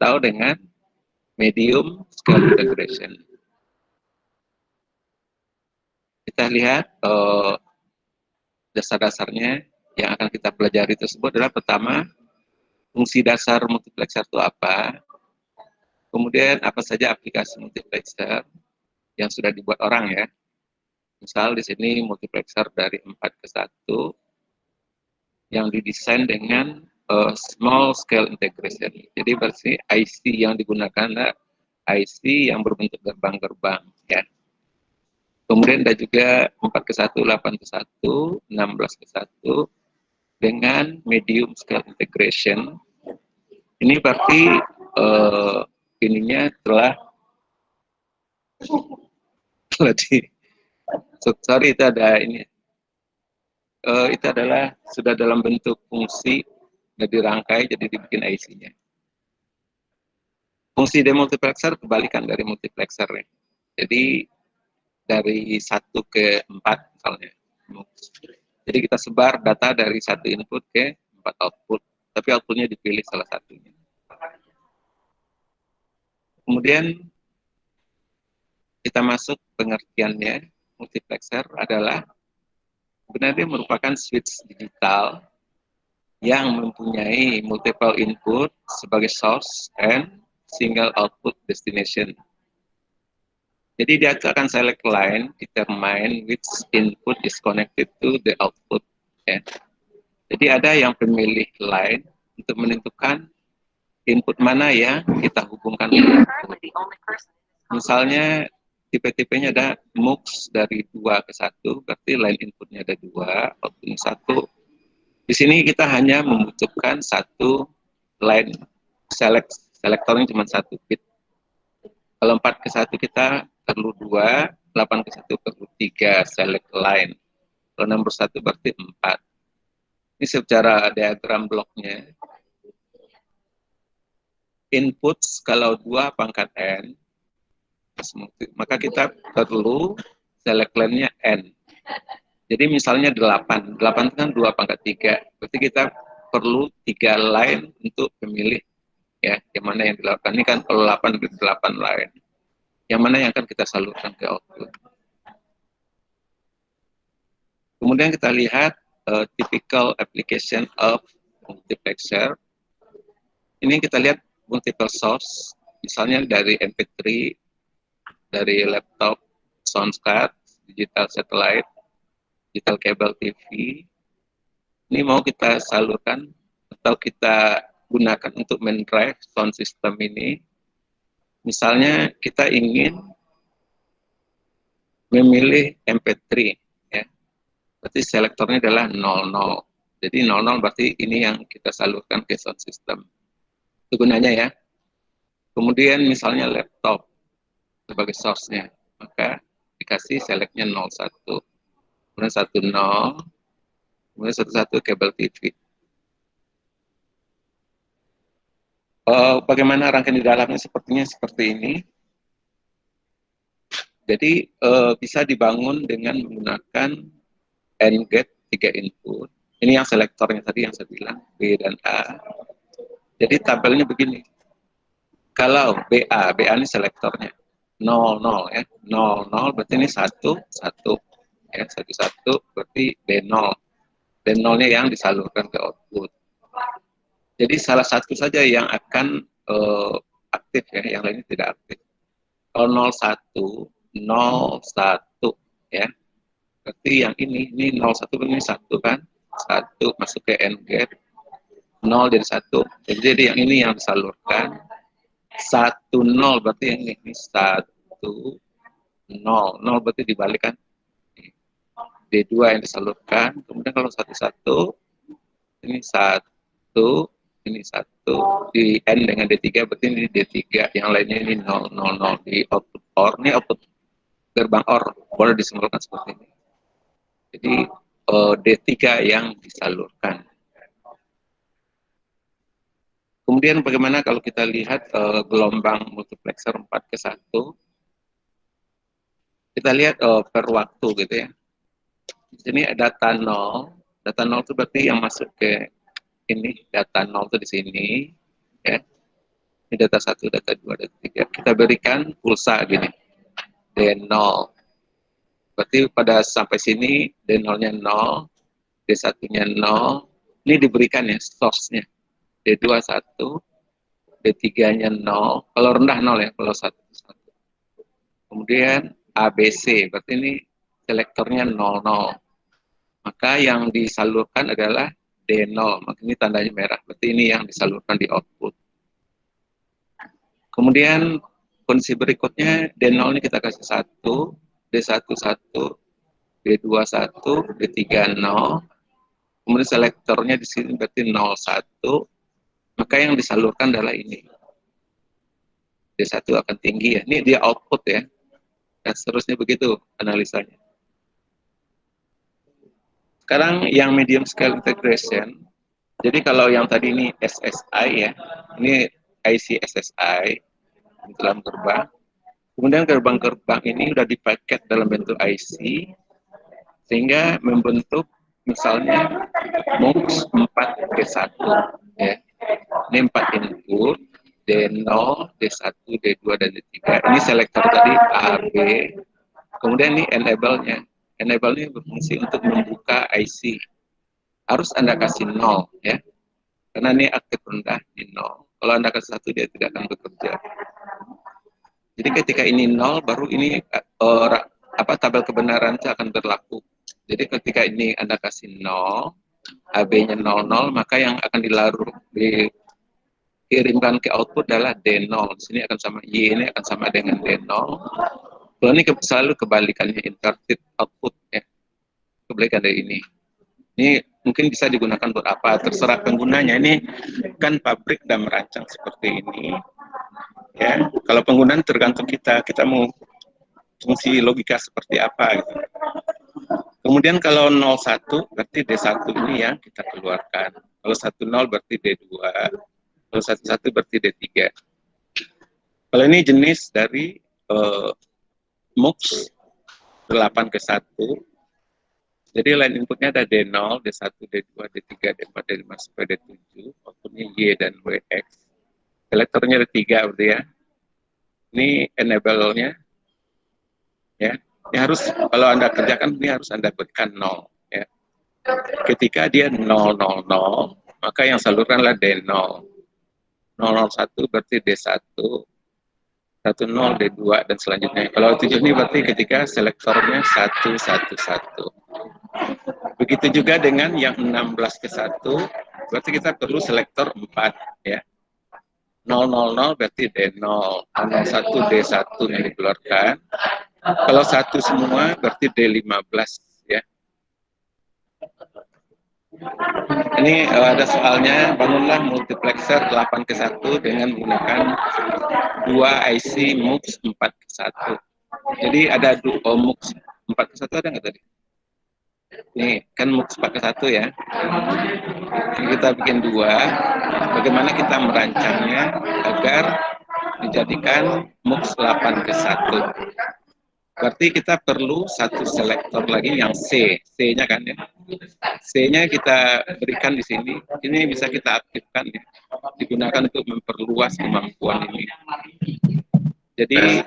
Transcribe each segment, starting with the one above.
atau dengan medium scale integration. Kita lihat dasar-dasarnya yang akan kita pelajari tersebut adalah pertama, fungsi dasar multiplexer itu apa, kemudian apa saja aplikasi multiplexer yang sudah dibuat orang ya. Misal di sini multiplexer dari 4 ke 1 yang didesain dengan small scale integration. Jadi berarti IC yang digunakan adalah IC yang berbentuk gerbang-gerbang ya. Kemudian ada juga 4 ke 1, 8 ke 1, 16 ke 1 dengan medium scale integration. Ini berarti ininya telah sorry itu ada ini. Itu adalah sudah dalam bentuk fungsi dan dirangkai jadi dibikin IC-nya. Fungsi demultiplexer kebalikan dari multiplexer ya. Jadi dari 1 ke 4 misalnya. Jadi kita sebar data dari 1 input ke 4 output, tapi outputnya dipilih salah satunya. Kemudian kita masuk pengertiannya, multiplexer adalah sebenarnya merupakan switch digital yang mempunyai multiple input sebagai source and single output destination. Jadi dia akan select line, determine which input is connected to the output. Ya. Jadi ada yang pemilih line untuk menentukan input mana yang kita hubungkan dengan output. Misalnya tipe-tipenya ada MUX dari 2 ke 1, berarti line inputnya ada 2, outputnya 1. Di sini kita hanya membutuhkan 1 line selektornya cuma 1 bit. Kalau 4 ke 1 kita perlu 2, 8 ke 1 perlu 3 select line. Kalau nomor 1 berarti 4. Ini secara diagram bloknya. Input kalau 2 pangkat N, maka kita perlu select line-nya N. Jadi misalnya 8. 8 kan 2 pangkat 3. Berarti kita perlu 3 line untuk pemilih ya, yang mana yang dilakukan. Ini kan kalau 8 line. Yang mana yang akan kita salurkan ke output. Kemudian kita lihat typical application of multiplexer. Ini kita lihat multiple source, misalnya dari MP3, dari laptop, soundcard, digital satellite, digital cable TV. Ini mau kita salurkan atau kita gunakan untuk mendrive sound system ini. Misalnya kita ingin memilih MP3, ya. Berarti selektornya adalah 00. Jadi 00 berarti ini yang kita salurkan ke sound system. Itu gunanya ya. Kemudian misalnya laptop sebagai source-nya, maka dikasih selectnya 01. Kemudian 10, kemudian 11 kabel TV. Bagaimana rangkaian di dalamnya sepertinya seperti ini. Jadi bisa dibangun dengan menggunakan AND gate 3 input. Ini yang selektornya tadi yang saya bilang, B dan A. Jadi tabelnya begini. Kalau BA ini selektornya 00 ya. 00 berarti ini 1, 1. Ya, 1 berarti B0. B0-nya yang disalurkan ke output. Jadi salah satu saja yang akan aktif ya, yang lainnya tidak aktif. Kalau 01, 01 ya. Berarti yang ini 01 ini 1 kan. 1 masuk ke AND gate. 0 jadi 1. Jadi yang ini yang disalurkan. 10 berarti yang ini 10. 0 berarti dibalikan. D2 yang disalurkan. Kemudian kalau 11 ini 1, ini 1, di N dengan D3 berarti ini D3, yang lainnya ini 0, 0, 0 di output OR. Ini output gerbang OR boleh disimbolkan seperti ini. Jadi D3 yang disalurkan. Kemudian bagaimana kalau kita lihat gelombang multiplexer 4 ke 1. Kita lihat per waktu gitu ya. Di sini ada data 0. Data 0 itu berarti yang masuk ke ini, data 0 itu di sini ya. Ini data 1, data 2, data 3. Kita berikan pulsa gini, D0. Berarti pada sampai sini D0-nya 0, D1-nya 0. Ini diberikan ya source-nya. D2 1, D3-nya 0. Kalau rendah 0 ya, kalau 1 1. Kemudian ABC, berarti ini selektornya 00. Maka yang disalurkan adalah D0. Maka ini tandanya merah, berarti ini yang disalurkan di output. Kemudian kondisi berikutnya D0 ini kita kasih 1, D1 1, D2 1, D3 0. Kemudian selektornya di sini berarti 01. Maka yang disalurkan adalah ini. D1 akan tinggi ya. Ini dia output ya. Dan seterusnya begitu analisanya. Sekarang yang medium scale integration. Jadi kalau yang tadi ini SSI ya. Ini IC SSI di dalam gerbang. Kemudian gerbang-gerbang ini sudah dipaket dalam bentuk IC sehingga membentuk misalnya MUX 4G1 ya. Ini 4 input D0, D1, D2 dan D3. Ini selektor tadi A, B. Kemudian ini enable-nya. Enable-nya berfungsi untuk membuka IC. Harus Anda kasih 0 ya. Karena ini aktif rendah di 0. Kalau Anda kasih 1 dia tidak akan bekerja. Jadi ketika ini 0 baru ini tabel kebenaran itu akan berlaku. Jadi ketika ini Anda kasih 0, AB-nya 00, maka yang akan dikirimkan ke output adalah D0. Di sini akan sama Y ini akan sama dengan D0. Kalau ini selalu kebalikannya inverted output ya. Kebalikan dari ini. Ini mungkin bisa digunakan buat apa? Terserah penggunanya. Ini kan pabrik dan merancang seperti ini. Ya, kalau penggunaan tergantung kita mau fungsi logika seperti apa gitu. Kemudian kalau 01 berarti D1 ini yang kita keluarkan. Kalau 10 berarti D2. Kalau 11 berarti D3. Kalau ini jenis dari MUX 8 ke 1. Jadi line inputnya ada D0, D1, D2, D3, D4, D5 sampai D7. Outputnya Y dan WX. Selektornya ada 3 berarti ya. Ini enable-nya ya. Ini harus kalau Anda kerjakan ini harus Anda berikan 0 ya. Ketika dia 000 maka yang salurkanlah D0. 001 berarti D1, 10 D2 dan selanjutnya. Kalau 7 ini berarti ketika selektornya 111. Begitu juga dengan yang 16 ke 1 berarti kita perlu selektor 4 ya. 000 berarti D0, 01 D1 yang dikeluarkan. Kalau 1 semua berarti D15 ya. Ini ada soalnya, bangunlah multiplexer 8 ke 1 dengan menggunakan 2 IC MUX 4 ke 1. Jadi ada MUX 4 ke 1 ada nggak tadi? Nih, kan MUX 4 ke 1 ya. Ini kita bikin 2. Bagaimana kita merancangnya agar dijadikan MUX 8 ke 1. Berarti kita perlu satu selektor lagi yang C. C-nya kan ya. C-nya kita berikan di sini. Ini bisa kita aktifkan ya. Digunakan untuk memperluas kemampuan ini. Jadi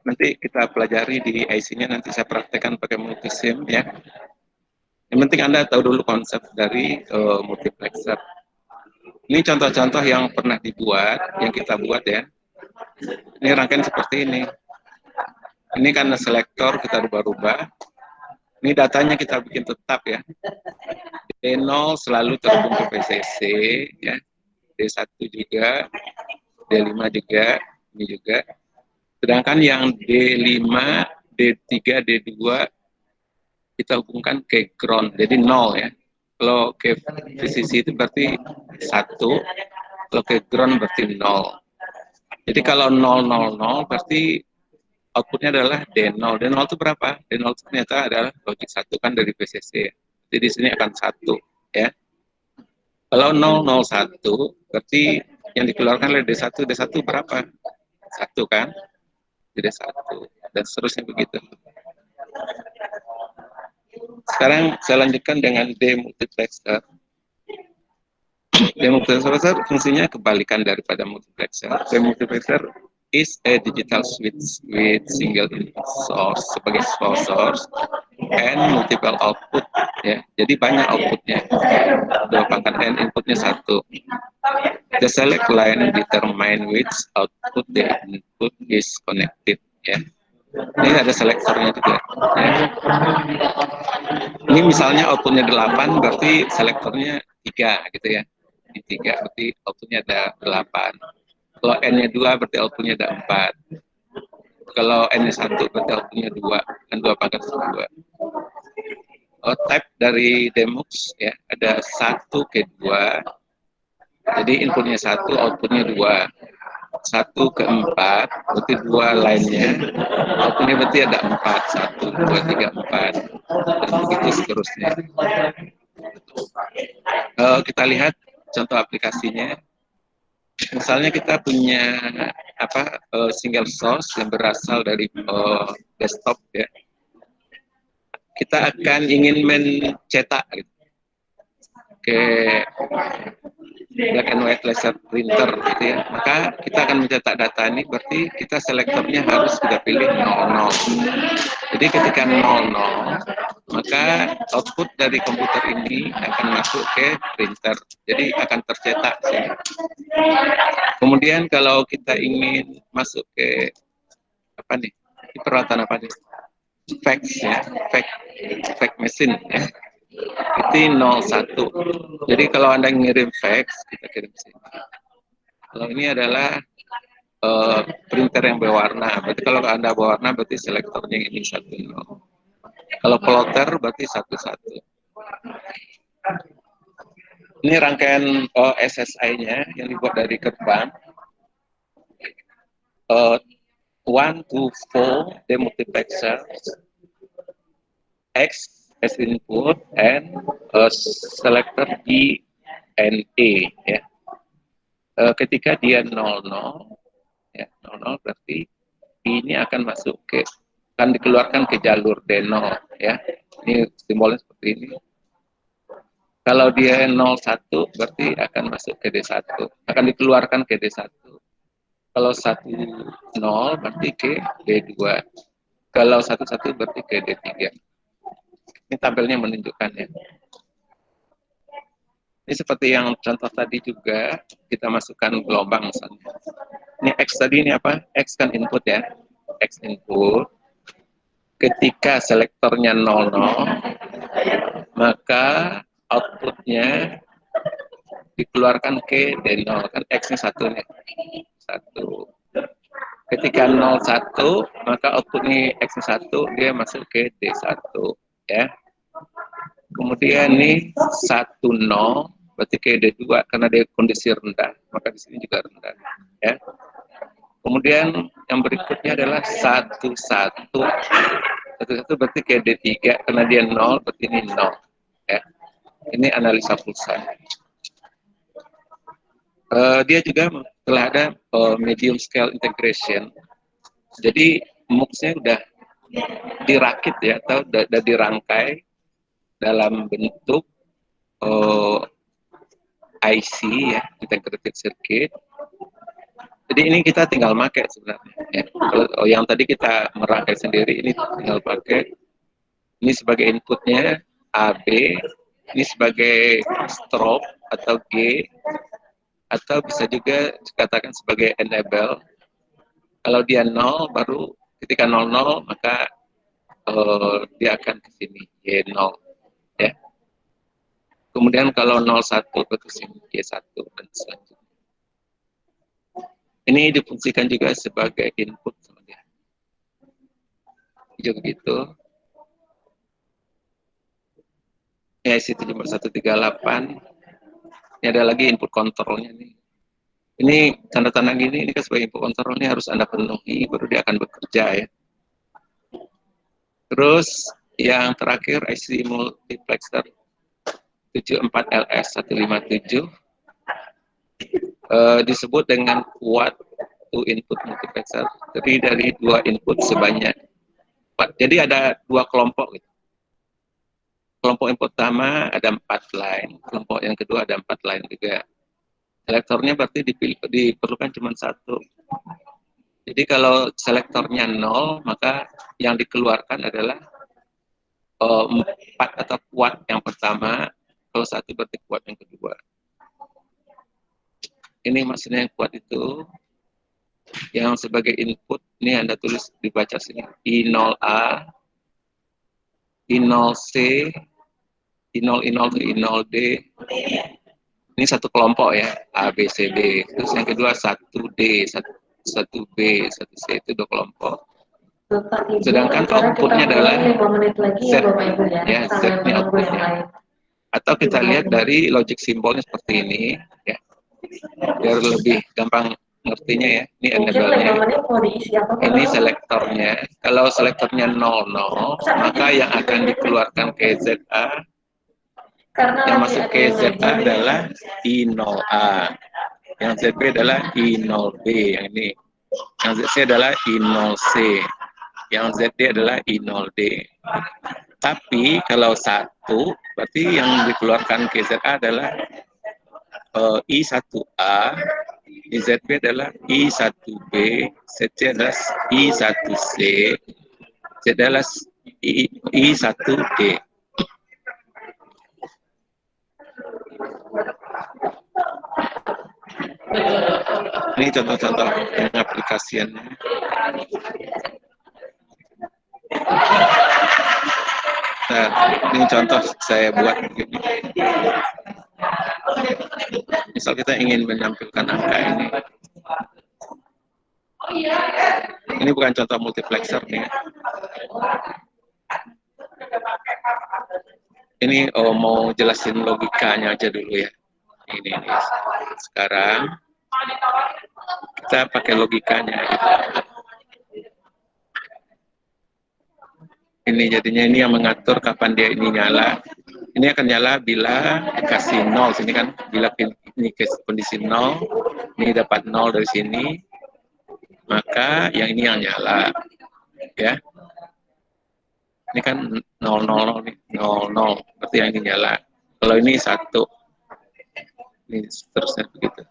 nanti kita pelajari di IC-nya, nanti saya praktekkan pakai multisim ya. Yang penting Anda tahu dulu konsep dari multiplexer. Ini contoh-contoh yang pernah dibuat, yang kita buat ya. Ini rangkaian seperti ini. Ini karena selektor kita rubah-rubah. Ini datanya kita bikin tetap ya. D0 selalu terhubung ke PCC ya. D1 juga, D5 juga, ini juga. Sedangkan yang D5, D3, D2 kita hubungkan ke ground, jadi 0 ya. Kalau ke PCC itu berarti 1, kalau ke ground berarti 0. Jadi kalau 000 berarti outputnya adalah D0. D0 itu berapa? D0 itu ternyata adalah logik 1 kan dari PCC. Jadi di sini akan 1 ya. Kalau 001 berarti yang dikeluarkan oleh D1 berapa? 1 kan? Jadi 1 dan seterusnya begitu. Sekarang saya lanjutkan dengan demultiplexer. Demultiplexer fungsinya kebalikan daripada multiplexer. Demultiplexer is a digital switch with single input source sebagai source and multiple output, ya. Jadi banyak outputnya. Dua pangkat n, inputnya satu. The select line determine which output the input is connected, ya. Ini ada selektornya juga, ya. Ini misalnya outputnya 8, berarti selektornya 3 gitu ya. Ini 3 berarti outputnya ada 8. Kalau n-nya 2 berarti outputnya ada 4. Kalau n-nya 1 berarti outputnya 2, kan 2 pangkat 2. Type dari demux, ya, ada 1 ke 2. Jadi inputnya 1, outputnya 2. 1 ke 4, berarti 2 lainnya, outputnya berarti ada 4. 1, 2, 3, 4. Dan begitu seterusnya. Kita lihat contoh aplikasinya. Misalnya kita punya single source yang berasal dari desktop, ya. Kita akan ingin mencetak gitu, ke black and white laser printer gitu ya, maka kita akan mencetak data ini, berarti kita selektornya harus kita pilih 00. Jadi ketika 00, maka output dari komputer ini akan masuk ke printer, jadi akan tercetak sini. Kemudian kalau kita ingin masuk ke peralatan fax, ya, fax machine, ya. Itu 01. Jadi kalau Anda ngirim fax, kita kirim sini. Kalau ini adalah printer yang berwarna, berarti kalau Anda berwarna berarti selektornya ini 10. Kalau plotter berarti 11. Ini rangkaian SSI-nya yang dibuat dari gerbang. 1 to 4 demultiplexer, X as input, and selector D and A, ya. Ketika dia 00, ya, 00 berarti ini akan dikeluarkan ke jalur D0, ya. Ini simbolnya seperti ini. Kalau dia 01 berarti akan masuk ke D1, akan dikeluarkan ke D1. Kalau 10 berarti ke D2. Kalau 11 berarti ke D3. Ini tabelnya menunjukkannya. Ini seperti yang contoh tadi juga, kita masukkan gelombang misalnya. Ini X tadi ini apa? X kan input, ya. X input. Ketika selektornya 00, maka outputnya dikeluarkan ke D0. Kan X-nya 1 nih. 1. Ketika 01, maka outputnya X-nya 1, dia masuk ke D1, ya. Kemudian nih 10 berarti ke D2 karena dia kondisi rendah, maka di sini juga rendah, ya. Kemudian yang berikutnya adalah 11. 11 berarti ke D3 karena dia 0, berarti ini 0, ya. Ini analisa pulsa. Dia juga telah ada medium scale integration. Jadi MUX-nya udah dirakit, ya, atau udah dirangkai dalam bentuk IC, ya, integrated circuit. Jadi ini kita tinggal pakai sebenarnya, ya. Kalau yang tadi kita merangkai sendiri, ini tinggal pakai. Ini sebagai inputnya AB, ini sebagai strobe atau G, atau bisa juga dikatakan sebagai enable. Kalau dia 0, baru ketika 00, maka dia akan ke sini, Y0, ya. Kemudian kalau 01 ke sini, Y1, dan selanjutnya. Ini difungsikan juga sebagai input sama dia. Juga begitu. Ya, IC74138. Ini ada lagi input kontrolnya nih. Ini tanda-tanda gini, ini kan sebagai input kontrolnya harus Anda penuhi, baru dia akan bekerja, ya. Terus yang terakhir IC multiplexer 74LS157 disebut dengan quad to input multiplexer. Jadi dari 2 input sebanyak 4. Jadi ada 2 kelompok gitu. kelompok yang pertama ada 4 line, kelompok yang kedua ada 4 line juga. Selektornya berarti diperlukan cuma 1. Jadi kalau selektornya 0, maka yang dikeluarkan adalah 4 atau kuat yang pertama, kalau 1 berarti kuat yang kedua. Ini maksudnya yang kuat itu, yang sebagai input, ini Anda tulis dibaca sini, I0A, I0C, I0, I0, I0D. Ini satu kelompok ya, A, B, C, D. Terus yang kedua 1D, 1B, 1C, itu 2 kelompok. Sedangkan outputnya adalah Z, ya, Z ini outputnya. Atau kita lihat dari logic simbolnya seperti ini, ya, biar lebih gampang ngertinya ya. Ini enablernya, ini selektornya. Kalau selektornya 00, maka yang akan dikeluarkan ke ZA, yang masuk ke ZA adalah I0A, yang ZB adalah I0B, yang ini. Yang ZC adalah I0C, yang ZD adalah I0D. Tapi kalau 1, berarti yang dikeluarkan ke ZA adalah I1A, IZB adalah I1B, ZC adalah I1C, Z adalah I1D. Ini contoh-contoh pengaplikasiannya. Nah, ini contoh saya buat begini. Misal kita ingin menampilkan angka ini. Ini bukan contoh multiplexer nih. Ini mau jelasin logikanya aja dulu ya. Ini. Sekarang kita pakai logikanya. Ini jadinya ini yang mengatur kapan dia ini nyala. Ini akan nyala bila dikasih 0. Sini kan bila ini kondisi 0, ini dapat 0 dari sini, maka yang ini yang nyala. Ya. Ini kan 000 nih, 00. Berarti yang ini nyala. Kalau ini 1. Ini seterusnya begitu.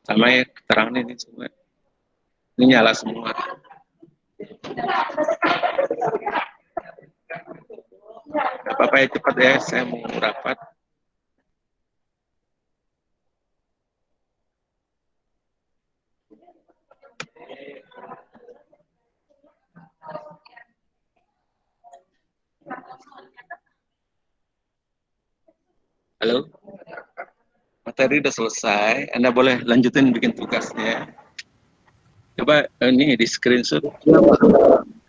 Sama ya keterangan ini semua. Ini nyala semua. Apa-apa ya cepat ya, saya mau rapat. Halo? Materi udah selesai, Anda boleh lanjutin bikin tugasnya. Coba ini di screenshot.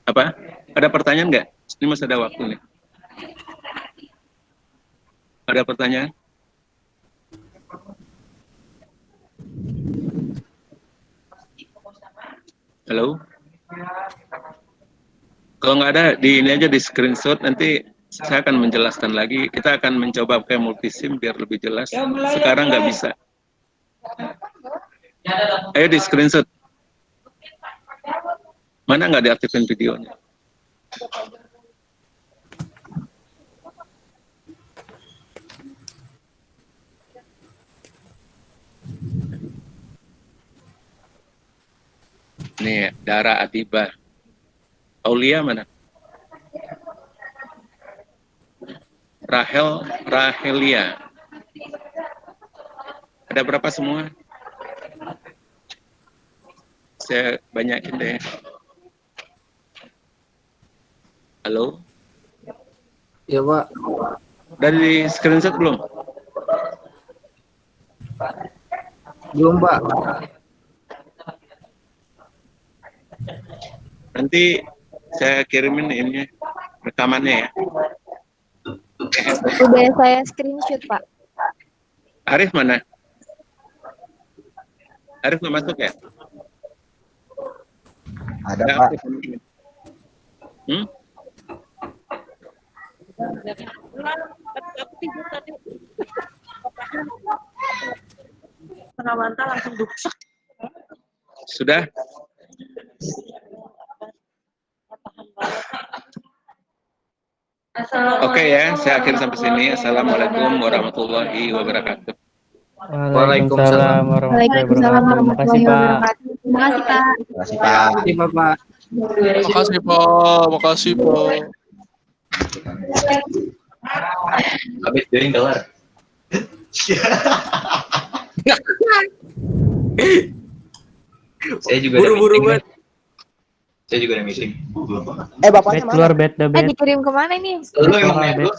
Apa? Ada pertanyaan nggak? Ini masih ada waktu nih. Ada pertanyaan? Halo? Kalau nggak ada, di ini aja di screenshot, nanti saya akan menjelaskan lagi. Kita akan mencoba pakai multisim biar lebih jelas. Sekarang nggak bisa. Ayo di screenshot. Mana nggak diaktifin videonya? Nih, Dara Atiba. Aulia mana? Rahelia. Ada berapa semua? Saya banyakin deh. Halo? Ya, Pak. Dari screenshot belum? Belum, Pak. Nanti saya kirimin ini rekamannya ya. Udah saya screenshot, Pak. Arif mana? Arif nggak masuk ya? Ada, Pak. Setengah bantal langsung duksak. Sudah? Oke ya, saya akhir sampai sini. Assalamualaikum warahmatullahi wabarakatuh. Waalaikumsalam. Waalaikumsalam warahmatullahi wabarakatuh. Terima kasih, Pak. Terima kasih, Pak. Terima kasih, Bapak. Makasih, Pak. Makasih, Pak. Habis join keluar. Saya juga ada Buru-buru meeting nih. banget. Saya juga ada meeting. Bapaknya Bet keluar bet the bet. Dikirim kemana ini? Lu emang main dulu